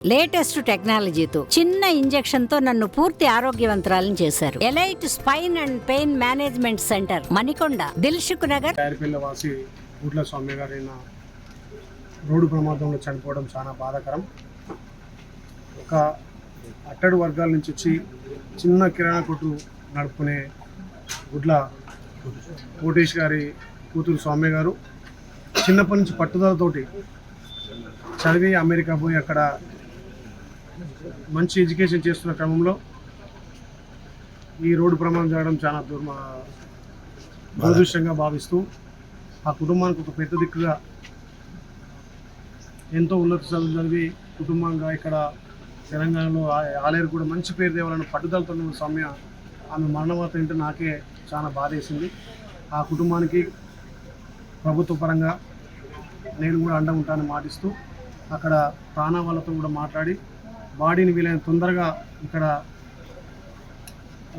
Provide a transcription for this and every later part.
Latest టెక్నాలజీతో చిన్న injection తో నన్ను పూర్తి ఆరోగ్యవంతురాలను చేశారు. Elite spine and pain management centre, Manikonda, Dilsukh Nagar. డైర్పిల్ల వాసి ఊట్ల స్వామి గారైన రోడ్డు ప్రమాదంలో చనిపోవడం చాలా బాధాకరం. ఒక అట్టడు వర్గాల నుంచి వచ్చి చిన్న కిరాణా కొట్టు నడుపుకునే గుడ్ల కోటేష్ గారి కూతురు సౌమ్య గారు చిన్నప్పటి నుంచి పట్టుదలతోటి చదివి అమెరికా పోయి అక్కడ మంచి ఎడ్యుకేషన్ చేస్తున్న క్రమంలో ఈ రోడ్డు ప్రమాదం జరగడం చాలా దురదృష్టంగా భావిస్తూ ఆ కుటుంబానికి ఒక పెద్ద దిక్కుగా ఎంతో ఉన్నత చదువులు చదివి కుటుంబంగా ఇక్కడ తెలంగాణలో ఆలేరు కూడా మంచి పేరు తేవాలని పట్టుదలతో ఉన్న సౌమ్య ఆమె మరణవార్త ఏంటో నాకే చాలా బాధేసింది. ఆ కుటుంబానికి ప్రభుత్వ పరంగా నేను కూడా అండ ఉంటానని మాటిస్తూ అక్కడ ప్రాణ వాళ్ళతో కూడా మాట్లాడి బాడీని వీలైన తొందరగా ఇక్కడ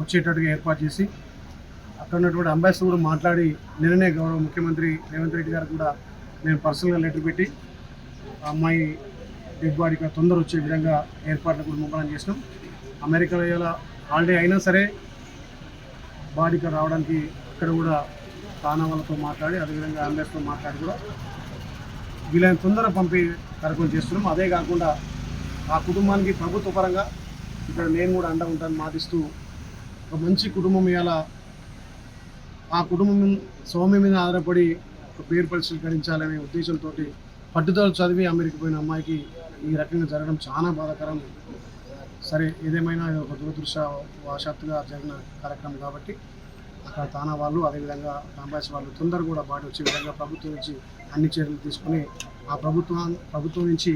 వచ్చేటట్టుగా ఏర్పాటు చేసి అక్కడ ఉన్నటువంటి అంబాసిడర్ కూడా మాట్లాడి నిన్ననే గౌరవ ముఖ్యమంత్రి రేవంత్ రెడ్డి గారు కూడా నేను పర్సనల్గా లెటర్ పెట్టి ఆ అమ్మాయి డెడ్ బాడీకి తొందర వచ్చే విధంగా ఏర్పాట్లు కూడా ముమ్మరం చేసినాం. అమెరికాలో ఇలా హాలిడే అయినా సరే బాడీకి రావడానికి ఇక్కడ కూడా ప్రాణ వాళ్ళతో మాట్లాడి అదేవిధంగా అంబాసిడర్తో మాట్లాడి కూడా వీలైన తొందర పంపి కార్యక్రమం చేస్తున్నాం. అదే కాకుండా ఆ కుటుంబానికి ప్రభుత్వ పరంగా ఇక్కడ నేను కూడా అండ ఉంటాను మాటిస్తూ ఒక మంచి కుటుంబం ఇవాళ ఆ కుటుంబం సౌమ్య మీద ఆధారపడి ఒక పేరు పరిశీలించాలనే ఉద్దేశంతో పట్టుదల చదివి అమెరికా పోయిన అమ్మాయికి ఈ రకంగా జరగడం చాలా బాధాకరం. సరే, ఏదేమైనా ఇది ఒక దురదృష్టవశాత్తుగా జరిగిన కార్యక్రమం కాబట్టి అక్కడ తానా వాళ్ళు అదేవిధంగా కాంబాస్ వాళ్ళు తొందర కూడా బాడీ వచ్చే విధంగా ప్రభుత్వం నుంచి అన్ని చర్యలు తీసుకుని ఆ ప్రభుత్వం నుంచి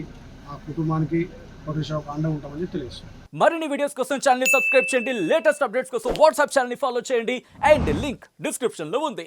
ఆ కుటుంబానికి ఒక అండ ఉంటామని తెలియజేస్తాం. మరిన్ని వీడియోస్ కోసం ఛానల్ ని సబ్స్క్రైబ్ చేయండి. లేటెస్ట్ అప్డేట్స్ కోసం వాట్సాప్ ఛానల్ ని ఫాలో చేయండి. అండ్ లింక్ డిస్క్రిప్షన్ లో ఉంది.